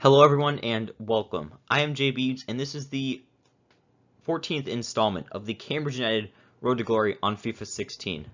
Hello everyone and welcome. I am Jay Beebs and this is the 14th installment of the Cambridge United Road to Glory on FIFA 16.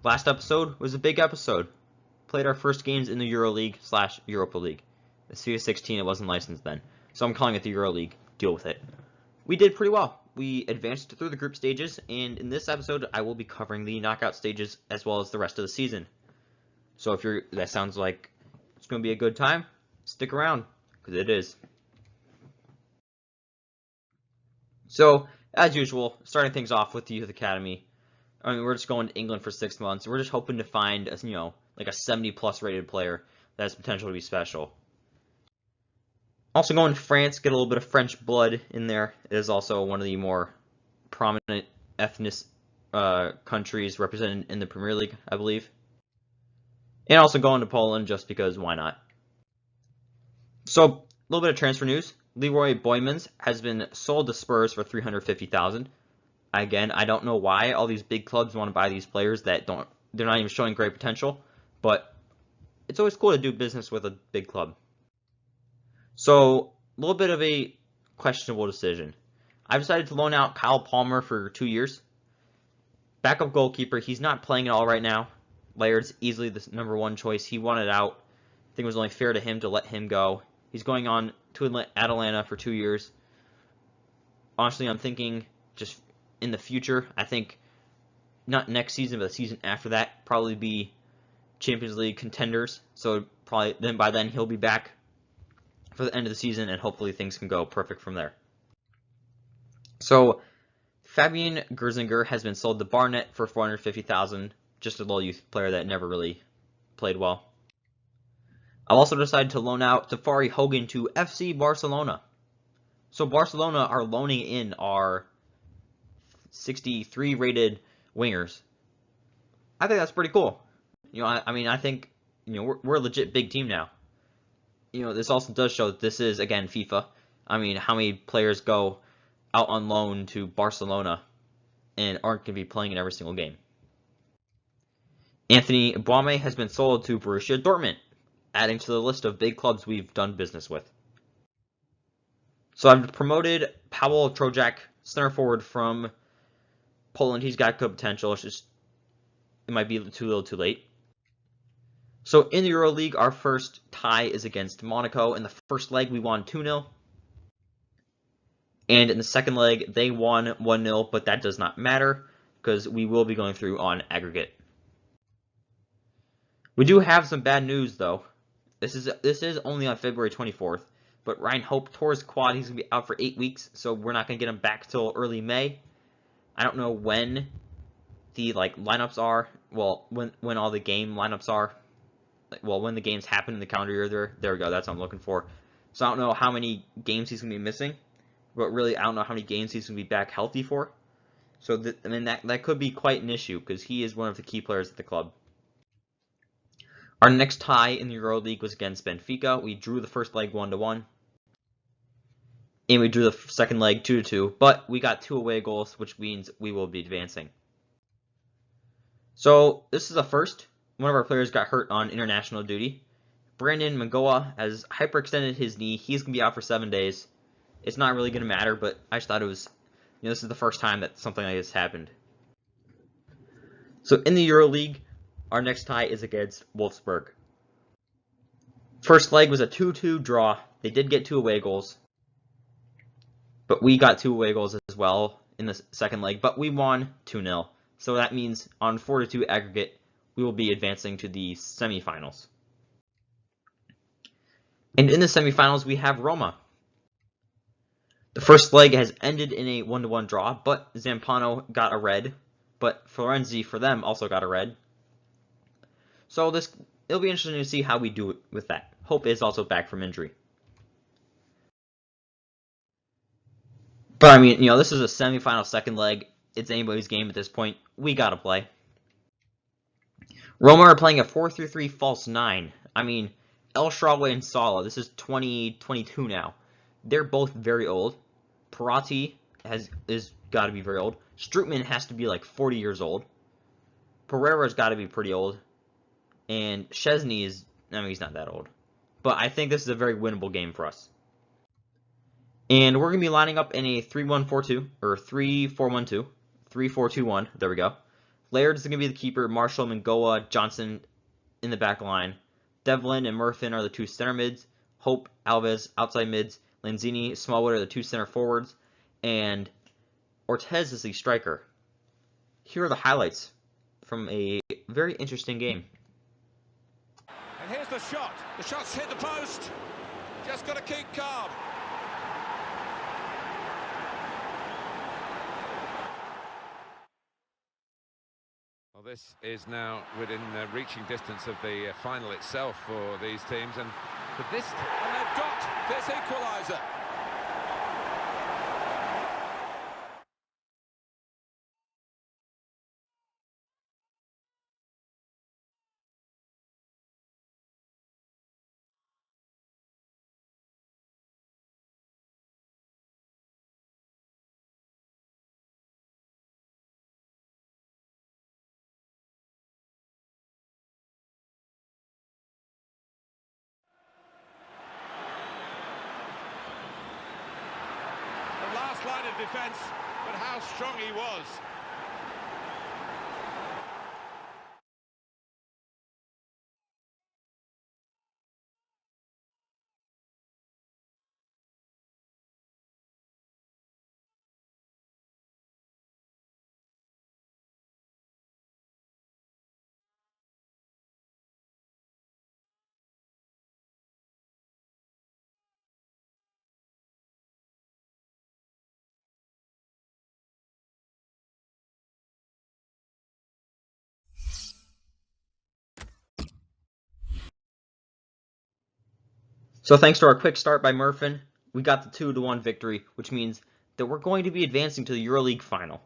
Last episode was a big episode. Played our first games in the EuroLeague/Europa League. It's FIFA 16, it wasn't licensed then, so I'm calling it the EuroLeague. Deal with it. We did pretty well. We advanced through the group stages, and in this episode I will be covering the knockout stages as well as the rest of the season. So if that sounds like it's going to be a good time, stick around. Because it is. So, as usual, starting things off with the Youth Academy. I mean, we're just going to England for 6 months. We're just hoping to find, like a 70+ rated player that has potential to be special. Also going to France, get a little bit of French blood in there. It is also one of the more prominent ethnic countries represented in the Premier League, I believe. And also going to Poland just because why not? So, a little bit of transfer news. Leroy Boymans has been sold to Spurs for $350,000. Again, I don't know why all these big clubs want to buy these players that they're not even showing great potential, but it's always cool to do business with a big club. So, a little bit of a questionable decision. I've decided to loan out Kyle Palmer for 2 years. Backup goalkeeper, he's not playing at all right now. Laird's easily the #1 choice. He wanted out. I think it was only fair to him to let him go. He's going on to Atalanta for 2 years. Honestly, I'm thinking just in the future. I think not next season, but the season after that, probably be Champions League contenders. So probably by then he'll be back for the end of the season, and hopefully things can go perfect from there. So Fabian Gerzinger has been sold to Barnet for $450,000. Just a little youth player that never really played well. I've also decided to loan out Tafari Hogan to FC Barcelona. So Barcelona are loaning in our 63 rated wingers. I think that's pretty cool. I think we're a legit big team now. This also does show that this is, again, FIFA. I mean, how many players go out on loan to Barcelona and aren't going to be playing in every single game? Anthony Baume has been sold to Borussia Dortmund, adding to the list of big clubs we've done business with. So I've promoted Paweł Trojak, center forward from Poland. He's got good potential. It might be too little too late. So in the EuroLeague, our first tie is against Monaco. In the first leg, we won 2-0. And in the second leg, they won 1-0, but that does not matter because we will be going through on aggregate. We do have some bad news, though. This is only on February 24th, but Ryan Hope tore his quad. He's going to be out for 8 weeks, so we're not going to get him back till early May. I don't know when the lineups are. Well, when all the game lineups are. When the games happen in the calendar year. There we go. That's what I'm looking for. So I don't know how many games he's going to be missing, but really I don't know how many games he's going to be back healthy for. So that could be quite an issue because he is one of the key players at the club. Our next tie in the EuroLeague was against Benfica. We drew the first leg 1-1. And we drew the second leg 2-2. But we got 2 away goals, which means we will be advancing. So this is a first. One of our players got hurt on international duty. Brandon Magoa has hyperextended his knee. He's going to be out for 7 days. It's not really going to matter, but I just thought it was, this is the first time that something like this happened. So in the EuroLeague, our next tie is against Wolfsburg. First leg was a 2-2 draw. They did get 2 away goals. But we got 2 away goals as well in the second leg. But we won 2-0. So that means on 4-2 aggregate, we will be advancing to the semifinals. And in the semifinals, we have Roma. The first leg has ended in a 1-1 draw, but Zampano got a red. But Florenzi, for them, also got a red. So it'll be interesting to see how we do it with that. Hope is also back from injury. But I mean, this is a semifinal second leg. It's anybody's game at this point. We gotta play. Roma are playing a 4-3-3 false 9. I mean, El Shaarawy and Salah. This is 2022 now. They're both very old. Parati is got to be very old. Strootman has to be like 40 years old. Pereira's got to be pretty old. And Szczesny he's not that old. but I think this is a very winnable game for us. And we're going to be lining up in a 3-1-4-2, or 3-4-1-2, 3-4-2-1, there we go. Laird is going to be the keeper, Marshall, Mangoa, Johnson in the back line. Devlin and Murfin are the two center mids. Hope, Alves, outside mids. Lanzini, Smallwood are the two center forwards. And Ortez is the striker. Here are the highlights from a very interesting game. And here's the shot. The shot's hit the post. Just got to keep calm. Well, this is now within reaching distance of the final itself for these teams, and for this, and they've got this equaliser. Last line of defence, but how strong he was. So thanks to our quick start by Murfin, we got the 2-1 victory, which means that we're going to be advancing to the EuroLeague final.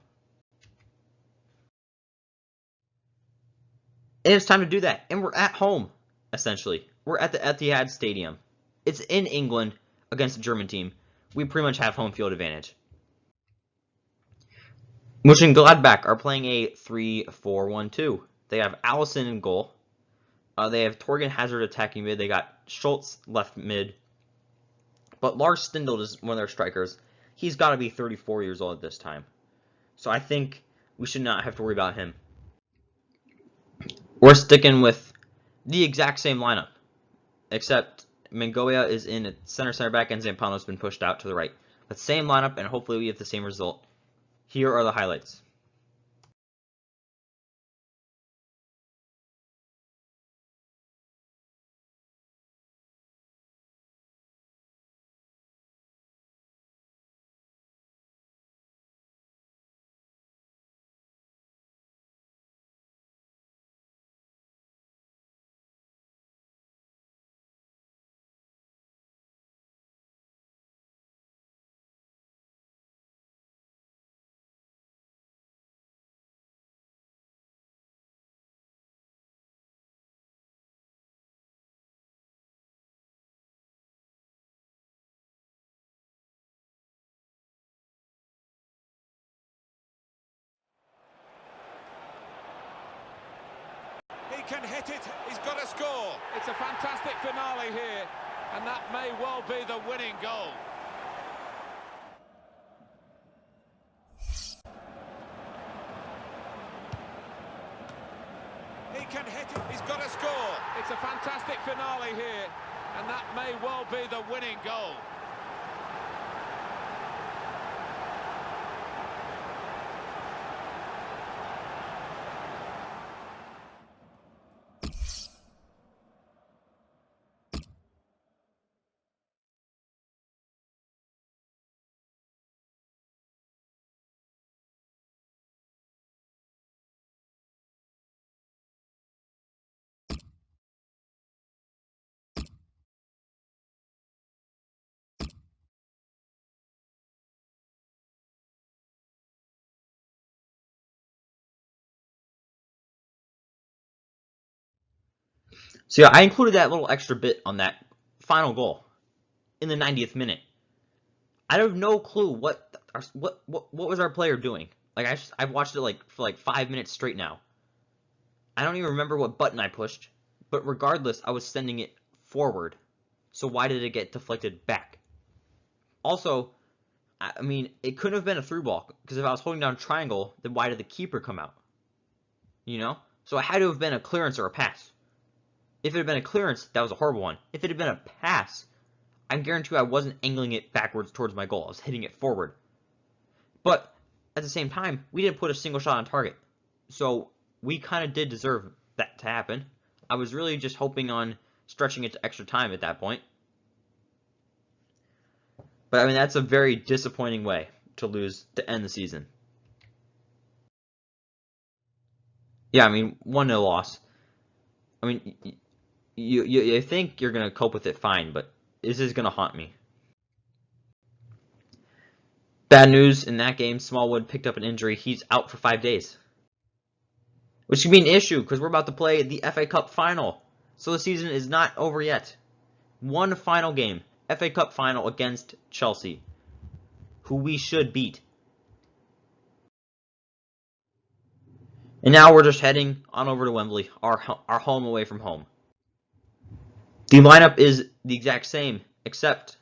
And it's time to do that, and we're at home, essentially. We're at the Etihad Stadium. It's in England against a German team. We pretty much have home field advantage. Mönchengladbach are playing a 3-4-1-2. They have Allison in goal. They have Torgan Hazard attacking mid. They got Schultz left mid. But Lars Stindl is one of their strikers. He's got to be 34 years old at this time. So I think we should not have to worry about him. We're sticking with the exact same lineup, except Mangoya is in at center back and Zampano's been pushed out to the right. But same lineup, and hopefully we get the same result. Here are the highlights. He can hit it, he's got to score. It's a fantastic finale here, and that may well be the winning goal. He can hit it, he's got to score. It's a fantastic finale here, and that may well be the winning goal. So yeah, I included that little extra bit on that final goal in the 90th minute. I have no clue what was our player doing. Like I've watched it for 5 minutes straight now. I don't even remember what button I pushed, but regardless, I was sending it forward. So why did it get deflected back? Also, I mean, it couldn't have been a through ball, because if I was holding down triangle, then why did the keeper come out? You know? So it had to have been a clearance or a pass. If it had been a clearance, that was a horrible one. If it had been a pass, I guarantee you I wasn't angling it backwards towards my goal. I was hitting it forward. But at the same time, we didn't put a single shot on target. So we kind of did deserve that to happen. I was really just hoping on stretching it to extra time at that point. But I mean, that's a very disappointing way to lose to end the season. Yeah, I mean, 1-0 loss. I mean, you think you're going to cope with it fine, but this is going to haunt me. Bad news in that game, Smallwood picked up an injury. He's out for 5 days. Which could be an issue, because we're about to play the FA Cup final. So the season is not over yet. One final game, FA Cup final against Chelsea, who we should beat. And now we're just heading on over to Wembley, our home away from home. The lineup is the exact same, except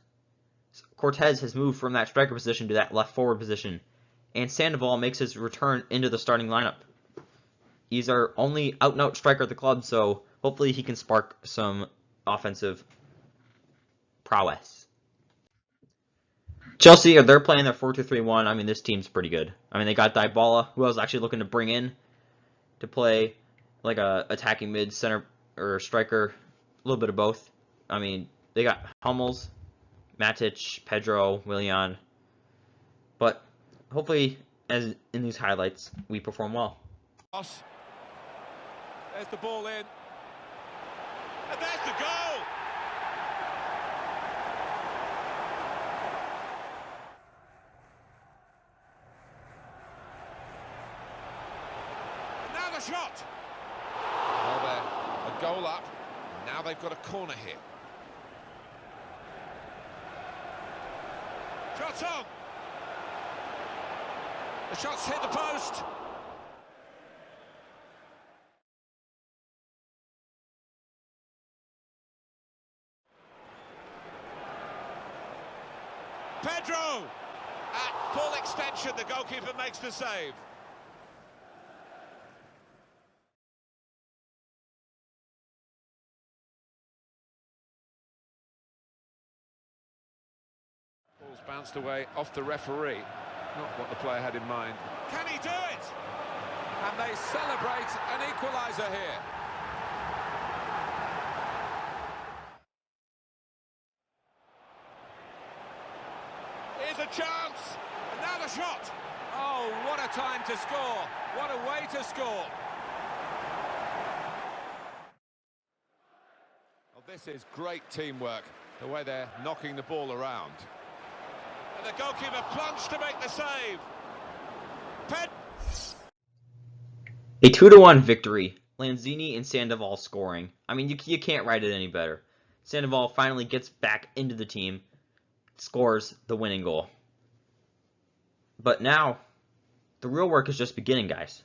Cortez has moved from that striker position to that left forward position, and Sandoval makes his return into the starting lineup. He's our only out-and-out striker at the club, so hopefully he can spark some offensive prowess. Chelsea, they're playing their 4-2-3-1. I mean, this team's pretty good. I mean, they got Dybala, who I was actually looking to bring in to play like a attacking mid, center, or striker, a little bit of both. I mean, they got Hummels, Matic, Pedro, Willian. But hopefully, as in these highlights, we perform well. There's the ball in. And there's the goal! And now the shot! Well, they're a goal up. Now they've got a corner here. Shot on! The shot's hit the post! Pedro! At full extension, the goalkeeper makes the save. Ball's bounced away off the referee. Not what the player had in mind. Can he do it? And they celebrate an equaliser here. Here's a chance, and now the shot. Oh, what a time to score. What a way to score. Well, this is great teamwork, the way they're knocking the ball around. And the goalkeeper plunged to make the save. A 2-1 victory. Lanzini and Sandoval scoring. I mean, you can't write it any better. Sandoval finally gets back into the team, scores the winning goal. But now, the real work is just beginning, guys.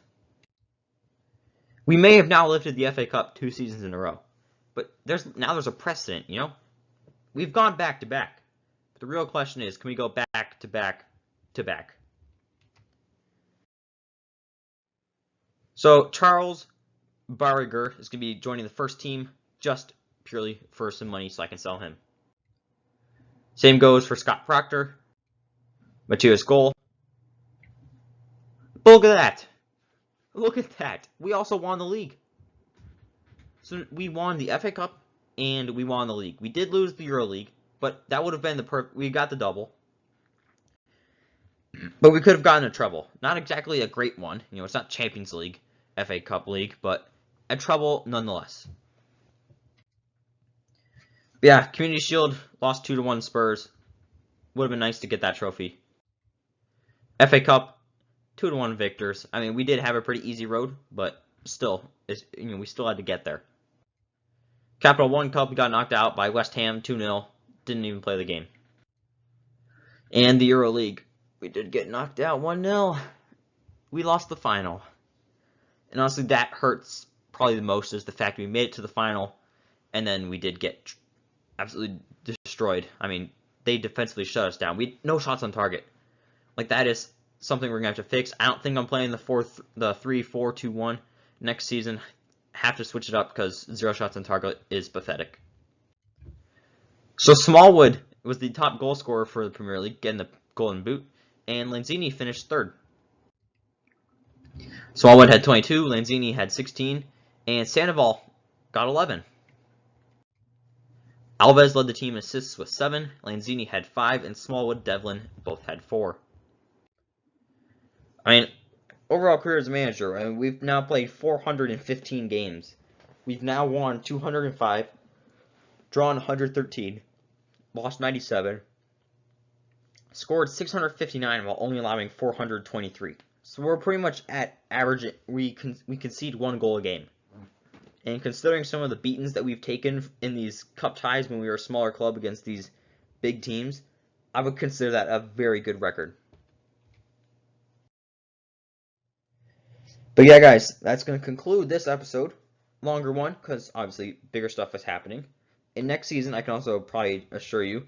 We may have now lifted the FA Cup 2 seasons in a row, but there's a precedent, you know? We've gone back to back. But the real question is, can we go back to back to back? So, Charles Barriger is going to be joining the first team just purely for some money so I can sell him. Same goes for Scott Proctor, Matthias Goal. Look at that. Look at that. We also won the league. So we won the FA Cup and we won the league. We did lose the Euro League, but that would have been we got the double. But we could have gotten a treble. Not exactly a great one. You know, it's not Champions League, FA Cup League, but a treble nonetheless. But yeah, Community Shield lost 2-1 Spurs. Would have been nice to get that trophy. FA Cup 2-1 victors. I mean, we did have a pretty easy road, but still, we still had to get there. Capital One Cup, we got knocked out by West Ham 2-0. Didn't even play the game. And the Euro League, we did get knocked out 1-0. We lost the final. And honestly, that hurts probably the most, is the fact we made it to the final, and then we did get absolutely destroyed. I mean, they defensively shut us down. We had no shots on target. Like, that is something we're gonna have to fix. I don't think I'm playing the 3-4-2-1 next season. Have to switch it up because 0 shots on target is pathetic. So Smallwood was the top goal scorer for the Premier League, getting the Golden Boot, and Lanzini finished third. Smallwood had 22, Lanzini had 16, and Sandoval got 11. Alves led the team in assists with 7, Lanzini had 5, and Smallwood, Devlin both had 4. I mean, overall career as a manager, I mean, we've now played 415 games. We've now won 205, drawn 113, lost 97, scored 659 while only allowing 423. So we're pretty much at average. We concede 1 goal a game. And considering some of the beatings that we've taken in these cup ties when we were a smaller club against these big teams, I would consider that a very good record. But yeah, guys, that's going to conclude this episode. Longer one, because obviously bigger stuff is happening. And next season, I can also probably assure you,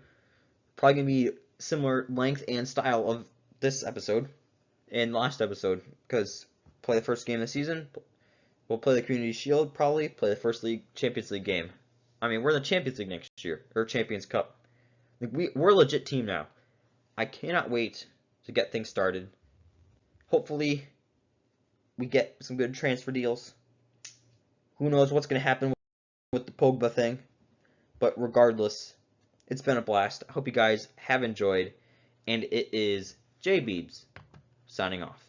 probably going to be similar length and style of this episode and last episode, because play the first game of the season, we'll play the Community Shield, probably play the first Champions League game. I mean, we're in the Champions League next year, or Champions Cup. Like, we're a legit team now. I cannot wait to get things started. Hopefully, we get some good transfer deals. Who knows what's going to happen with the Pogba thing. But regardless, it's been a blast. I hope you guys have enjoyed. And it is J Beebs signing off.